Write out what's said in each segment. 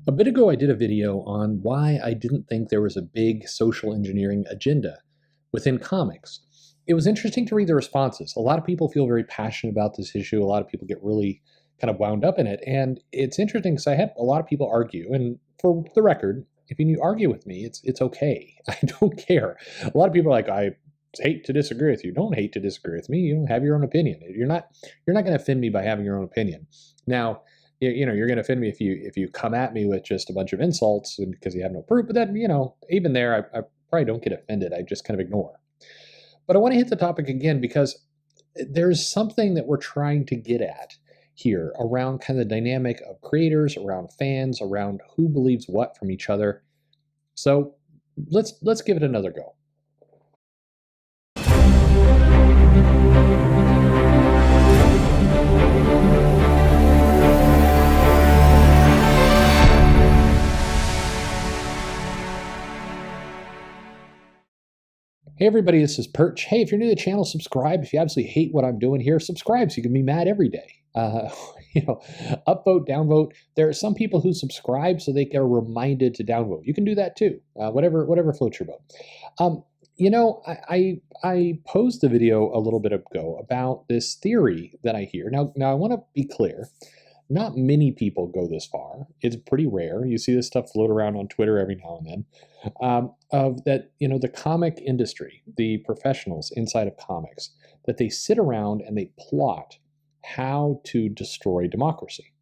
A bit ago, I did a video on why I didn't think there was a big social engineering agenda within comics. It was interesting to read the responses. A lot of people feel very passionate about this issue. A lot of people get really kind of wound up in it. And it's interesting because I had a lot of people argue. And for the record, if you argue with me, it's okay. I don't care. A lot of people are like, I hate to disagree with you. Don't hate to disagree with me. You don't have your own opinion. You're not going to offend me by having your own opinion. Now, you're going to offend me if you come at me with just a bunch of insults because you have no proof. But then, even there, I probably don't get offended. I just kind of ignore. But I want to hit the topic again because there's something that we're trying to get at here around kind of the dynamic of creators, around fans, around who believes what from each other. So let's give it another go. Hey everybody, this is Perch. Hey, if you're new to the channel, subscribe. If you absolutely hate what I'm doing here, subscribe so you can be mad every day. You know, upvote, downvote. There are some people who subscribe so they get reminded to downvote. You can do that too. Whatever floats your boat. I posed a video a little bit ago about this theory that I hear. Now I want to be clear. Not many people go this far. It's pretty rare. You see this stuff float around on Twitter every now and then. Of that, the comic industry, the professionals inside of comics, that they sit around and they plot how to destroy democracy.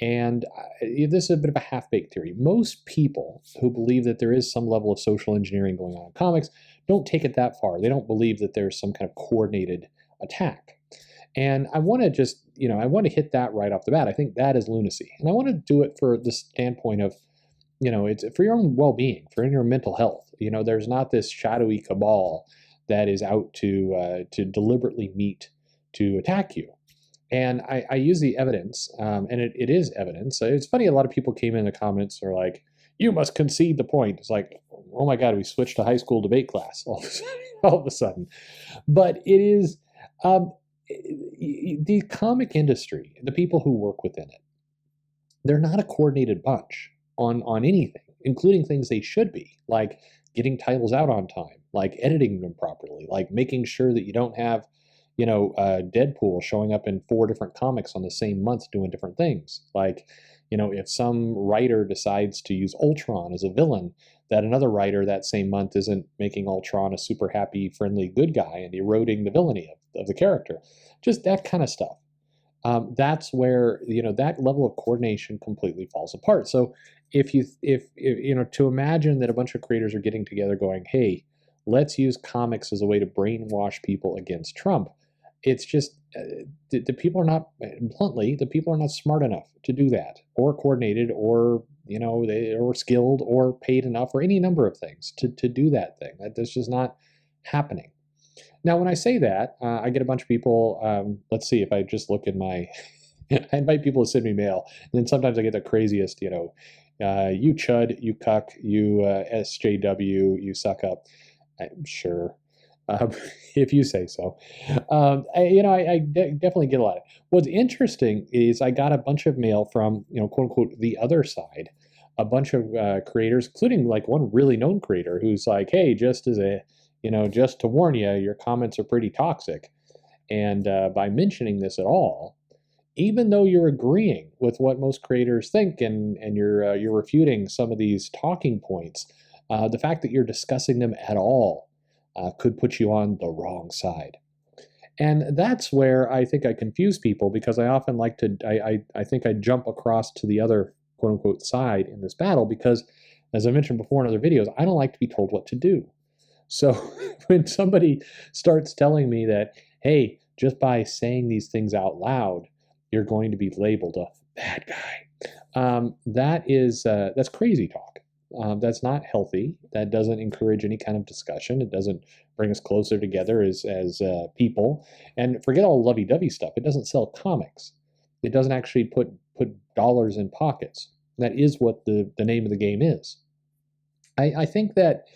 And this is a bit of a half-baked theory. Most people who believe that there is some level of social engineering going on in comics don't take it that far. They don't believe that there's some kind of coordinated attack. And I want to just, I want to hit that right off the bat. I think that is lunacy. And I want to do it for the standpoint of, it's for your own well-being, for your mental health. There's not this shadowy cabal that is out to deliberately meet to attack you. And I use the evidence, and it is evidence. It's funny, a lot of people came in the comments are like, you must concede the point. It's like, oh my God, we switched to high school debate class all of a sudden. But it is, the comic industry, the people who work within it, they're not a coordinated bunch on anything, including things they should be, like getting titles out on time, like editing them properly, like making sure that you don't have, Deadpool showing up in 4 different comics on the same month doing different things. Like, if some writer decides to use Ultron as a villain, that another writer that same month isn't making Ultron a super happy, friendly, good guy and eroding the villainy of the character. Just that kind of stuff. That's where that level of coordination completely falls apart. So if to imagine that a bunch of creators are getting together going, hey, let's use comics as a way to brainwash people against Trump, it's just the people are not, bluntly, the people are not smart enough to do that, or coordinated, or they or skilled, or paid enough, or any number of things to do that thing. That's just not happening. Now, when I say that, I get a bunch of people. Let's see if I just look in my. I invite people to send me mail, and then sometimes I get the craziest. You chud, you cuck, you SJW, you suck up. I'm sure, if you say so. I definitely get a lot of. What's interesting is I got a bunch of mail from quote unquote the other side, a bunch of creators, including like one really known creator who's like, hey, just to warn you, your comments are pretty toxic. And by mentioning this at all, even though you're agreeing with what most creators think and you're refuting some of these talking points, the fact that you're discussing them at all could put you on the wrong side. And that's where I think I confuse people, because I often like to, I think I jump across to the other quote unquote side in this battle, because as I mentioned before in other videos, I don't like to be told what to do. So when somebody starts telling me that, hey, just by saying these things out loud, you're going to be labeled a bad guy, that's crazy talk. That's not healthy. That doesn't encourage any kind of discussion. It doesn't bring us closer together as people. And forget all lovey-dovey stuff. It doesn't sell comics. It doesn't actually put dollars in pockets. That is what the name of the game is. I think that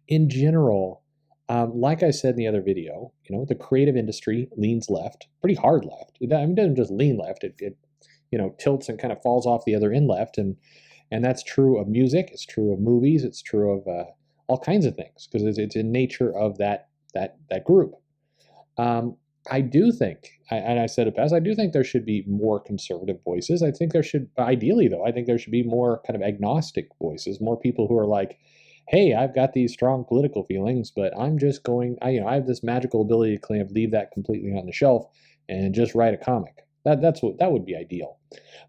in general, like I said in the other video, the creative industry leans left, pretty hard left. It doesn't just lean left. It tilts and kind of falls off the other end left. And And that's true of music, it's true of movies, it's true of all kinds of things, because it's in nature of that group. Um, I do think, and I said it best, I do think there should be more conservative voices. I think there should, ideally though, I think there should be more kind of agnostic voices, more people who are like, hey, I've got these strong political feelings, but I'm just going, I have this magical ability to kind of leave that completely on the shelf and just write a comic. That would be ideal.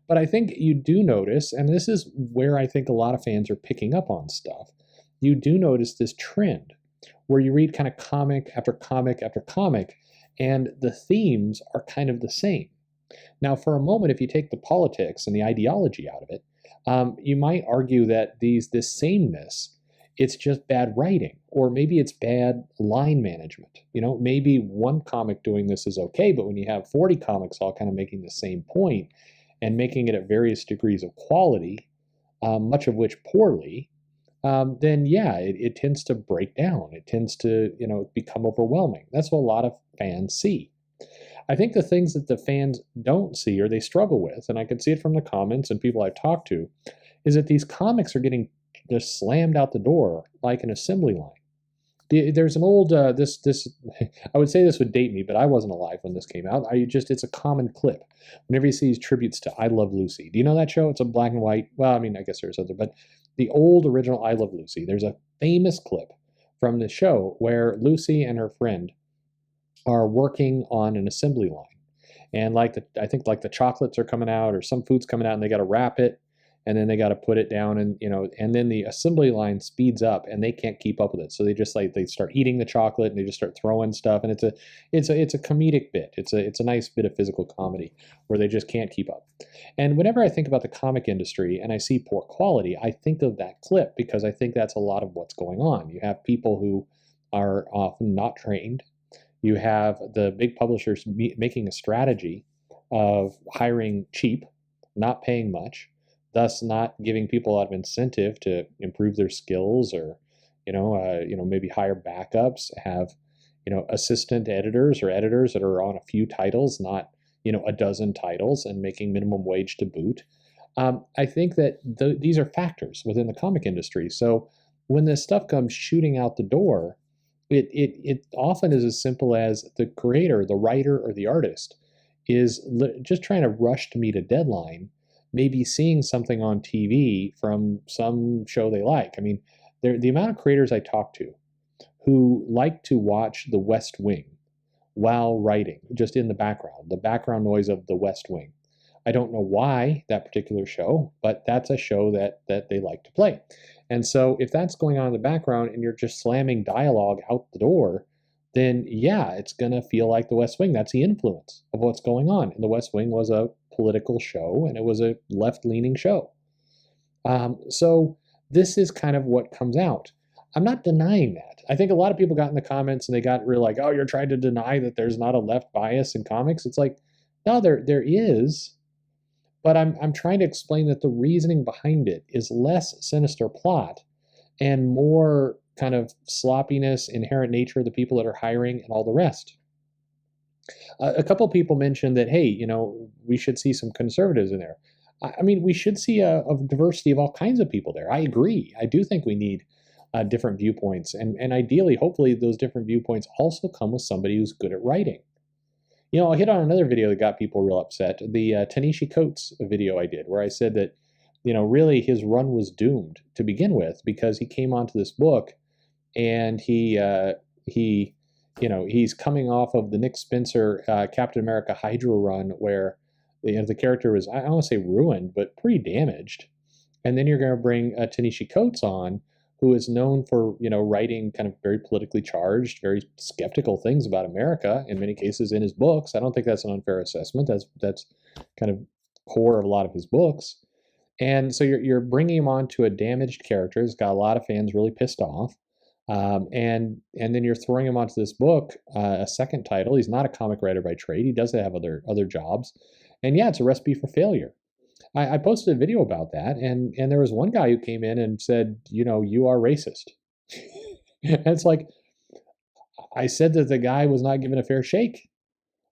But I think you do notice, and this is where I think a lot of fans are picking up on stuff, you do notice this trend where you read kind of comic after comic after comic, and the themes are kind of the same. Now, for a moment, if you take the politics and the ideology out of it, you might argue that this sameness, it's just bad writing, or maybe it's bad line management. Maybe one comic doing this is okay, but when you have 40 comics all kind of making the same point and making it at various degrees of quality, much of which poorly, then yeah, it tends to break down. It tends to, become overwhelming. That's what a lot of fans see. I think the things that the fans don't see or they struggle with, and I can see it from the comments and people I've talked to, is that these comics are getting just slammed out the door like an assembly line. There's an old this I would say this would date me, but I wasn't alive when this came out. It's a common clip. Whenever you see these tributes to I Love Lucy, do you know that show? It's a black and white. Well, I mean, I guess there's other, but the old original I Love Lucy. There's a famous clip from the show where Lucy and her friend are working on an assembly line, and I think like the chocolates are coming out or some food's coming out, and they got to wrap it, and then they got to put it down, and and then the assembly line speeds up and they can't keep up with it, so they just they start eating the chocolate and they just start throwing stuff, and it's a comedic bit. It's a nice bit of physical comedy where they just can't keep up. And whenever I think about the comic industry and I see poor quality, I think of that clip because I think that's a lot of what's going on. You have people who are often not trained. You have the big publishers making a strategy of hiring cheap, not paying much, thus not giving people a lot of incentive to improve their skills, or maybe hire backups, have assistant editors or editors that are on a few titles, not a dozen titles, and making minimum wage to boot. I think that these are factors within the comic industry. So when this stuff comes shooting out the door, it often is as simple as the creator, the writer, or the artist is just trying to rush to meet a deadline, maybe seeing something on TV from some show they like. I mean, the amount of creators I talk to who like to watch The West Wing while writing, just in the background noise of The West Wing. I don't know why that particular show, but that's a show that they like to play. And so if that's going on in the background and you're just slamming dialogue out the door, then yeah, it's going to feel like The West Wing. That's the influence of what's going on. And The West Wing was a political show, and it was a left-leaning show. So this is kind of what comes out. I'm not denying that. I think a lot of people got in the comments and they got real like, oh, you're trying to deny that there's not a left bias in comics. It's like, no, there is. But I'm trying to explain that the reasoning behind it is less sinister plot and more kind of sloppiness, inherent nature of the people that are hiring, and all the rest. A couple people mentioned that, hey, we should see some conservatives in there. I mean, we should see a diversity of all kinds of people there. I agree. I do think we need different viewpoints. And ideally, hopefully, those different viewpoints also come with somebody who's good at writing. I'll hit on another video that got people real upset. The Ta-Nehisi Coates video I did, where I said that, really his run was doomed to begin with because he came onto this book and he's coming off of the Nick Spencer Captain America Hydra run where the character was, I don't want to say ruined, but pretty damaged. And then you're going to bring Ta-Nehisi Coates on, who is known for, writing kind of very politically charged, very skeptical things about America, in many cases in his books. I don't think that's an unfair assessment. That's kind of core of a lot of his books. And so you're bringing him on to a damaged character. He's got a lot of fans really pissed off. And then you're throwing him onto this book, a second title. He's not a comic writer by trade. He does have other jobs. And yeah, it's a recipe for failure. I posted a video about that, and there was one guy who came in and said, you are racist. And it's like, I said that the guy was not given a fair shake.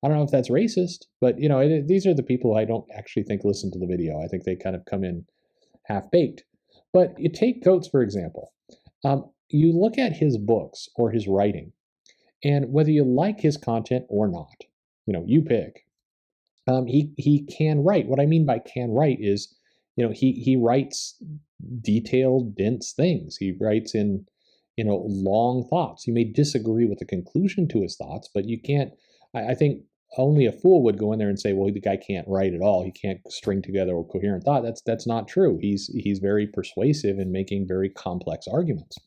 I don't know if that's racist, but these are the people I don't actually think listen to the video. I think they kind of come in half-baked. But you take Coates, for example. You look at his books or his writing, and whether you like his content or not, you pick. He can write. What I mean by can write is, he writes detailed, dense things. He writes in, long thoughts. You may disagree with the conclusion to his thoughts, but you can't. I think only a fool would go in there and say, "Well, the guy can't write at all. He can't string together a coherent thought." That's not true. He's very persuasive in making very complex arguments.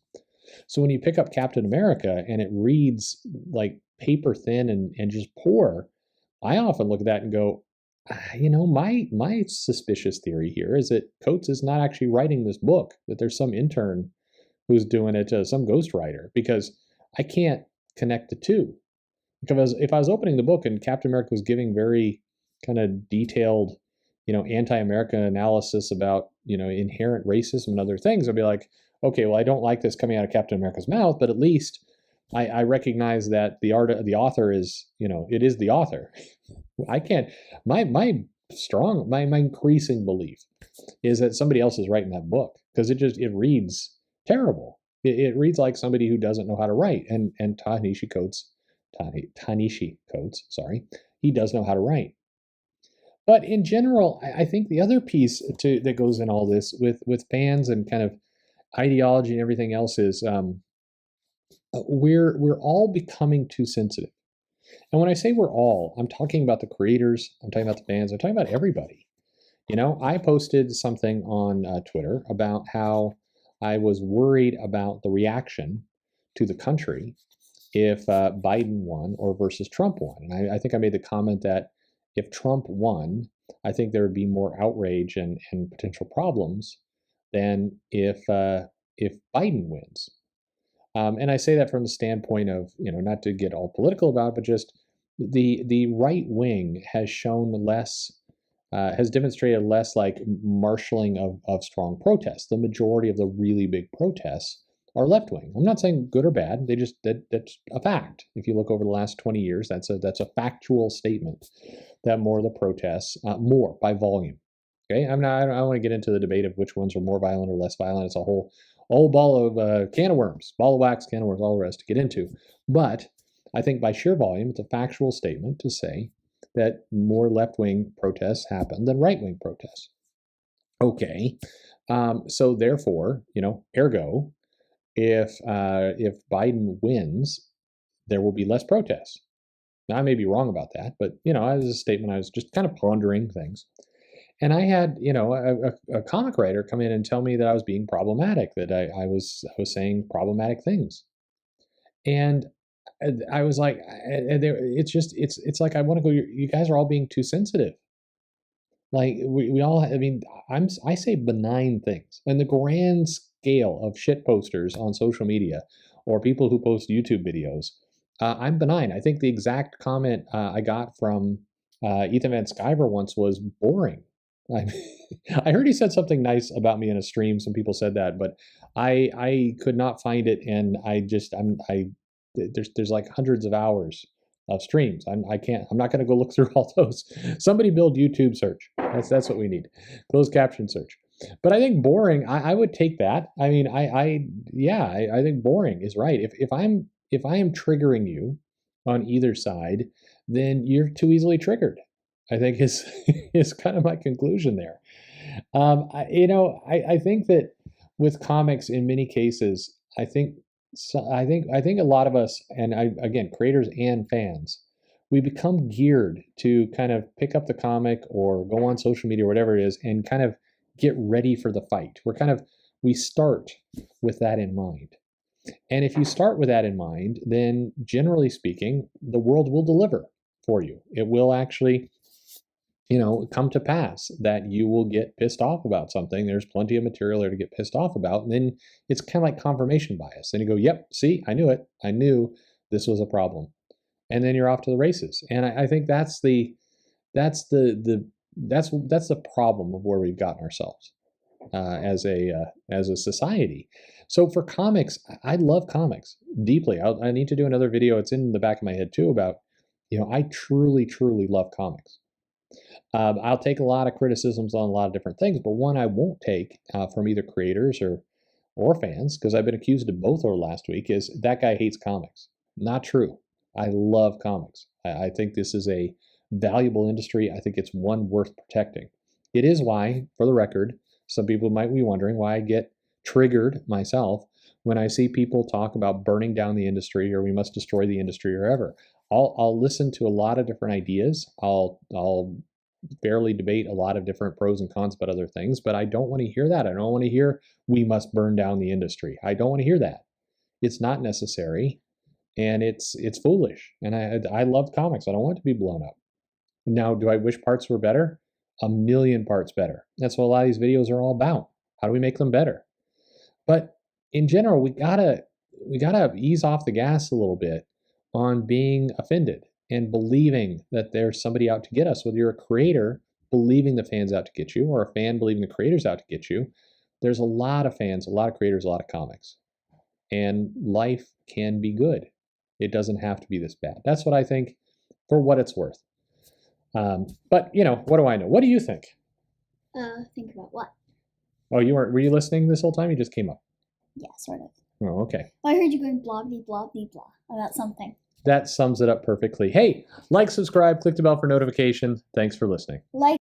So when you pick up Captain America and it reads like paper thin and just poor, I often look at that and go, my suspicious theory here is that Coates is not actually writing this book, that there's some intern who's doing it, some ghostwriter, because I can't connect the two. Because if I was opening the book and Captain America was giving very kind of detailed, anti-American analysis about, inherent racism and other things, I'd be like, okay, well, I don't like this coming out of Captain America's mouth, but at least I recognize that the author is, it is the author. I can't. My increasing belief is that somebody else is writing that book, because it reads terrible. It reads like somebody who doesn't know how to write. And Ta-Nehisi Coates, sorry, he does know how to write. But in general, I think the other piece that goes in all this with fans and kind of ideology and everything else is we're all becoming too sensitive. And when I say we're all, I'm talking about the creators, I'm talking about the fans, I'm talking about everybody. I posted something on Twitter about how I was worried about the reaction to the country if Biden won or versus Trump won. And I think I made the comment that if Trump won, I think there would be more outrage and potential problems than if Biden wins. And I say that from the standpoint of, not to get all political about it, but just the right wing has shown less, has demonstrated less like marshaling of strong protests. The majority of the really big protests are left wing. I'm not saying good or bad. That's a fact. If you look over the last 20 years, that's a factual statement that more of the protests, more by volume. Okay, I don't want to get into the debate of which ones are more violent or less violent. It's a whole ball of can of worms, ball of wax, can of worms, all the rest to get into. But I think by sheer volume, it's a factual statement to say that more left-wing protests happen than right-wing protests. Okay, so therefore, ergo, if Biden wins, there will be less protests. Now, I may be wrong about that, but as a statement, I was just kind of pondering things. And I had, a comic writer come in and tell me that I was being problematic, that I was saying problematic things. And I was like, it's like, I want to go, you guys are all being too sensitive. Like we all, I mean, I say benign things. And the grand scale of shit posters on social media or people who post YouTube videos, I'm benign. I think the exact comment I got from Ethan Van Sciver once was boring. I heard he said something nice about me in a stream. Some people said that, but I could not find it, and there's like hundreds of hours of streams. I'm not going to go look through all those. Somebody build YouTube search. That's what we need. Closed caption search. But I think boring. I would take that. I mean, I think boring is right. If I am triggering you on either side, then you're too easily triggered, I think is kind of my conclusion there. I think that with comics, in many cases, I think a lot of us, and again, creators and fans, we become geared to kind of pick up the comic or go on social media or whatever it is and kind of get ready for the fight. We start with that in mind. And if you start with that in mind, then generally speaking, the world will deliver for you. It will actually come to pass that you will get pissed off about something. There's plenty of material there to get pissed off about. And then it's kind of like confirmation bias. And you go, yep, see, I knew it. I knew this was a problem. And then you're off to the races. And I think that's the problem of where we've gotten ourselves as a society. So for comics, I love comics deeply. I need to do another video. It's in the back of my head too about, I truly, truly love comics. I'll take a lot of criticisms on a lot of different things, but one I won't take from either creators or fans, because I've been accused of both over last week, is that guy hates comics. Not true. I love comics. I think this is a valuable industry. I think it's one worth protecting. It is why, for the record, some people might be wondering why I get triggered myself when I see people talk about burning down the industry or we must destroy the industry or ever. I'll listen to a lot of different ideas. I'll fairly debate a lot of different pros and cons about other things, but I don't want to hear that. I don't want to hear we must burn down the industry. I don't want to hear that. It's not necessary, and it's foolish. And I love comics. I don't want it to be blown up. Now, do I wish parts were better? A million parts better. That's what a lot of these videos are all about. How do we make them better? But in general, we gotta ease off the gas a little bit on being offended and believing that there's somebody out to get us. Whether you're a creator believing the fans out to get you, or a fan believing the creators out to get you, there's a lot of fans, a lot of creators, a lot of comics. And life can be good. It doesn't have to be this bad. That's what I think, for what it's worth. But what do I know? What do you think? Think about what? Oh, were you listening this whole time? You just came up. Yeah, sort of. Oh, okay. Well, I heard you going blah blah blah blah blah about something. That sums it up perfectly. Hey, like, subscribe, click the bell for notification. Thanks for listening. Like.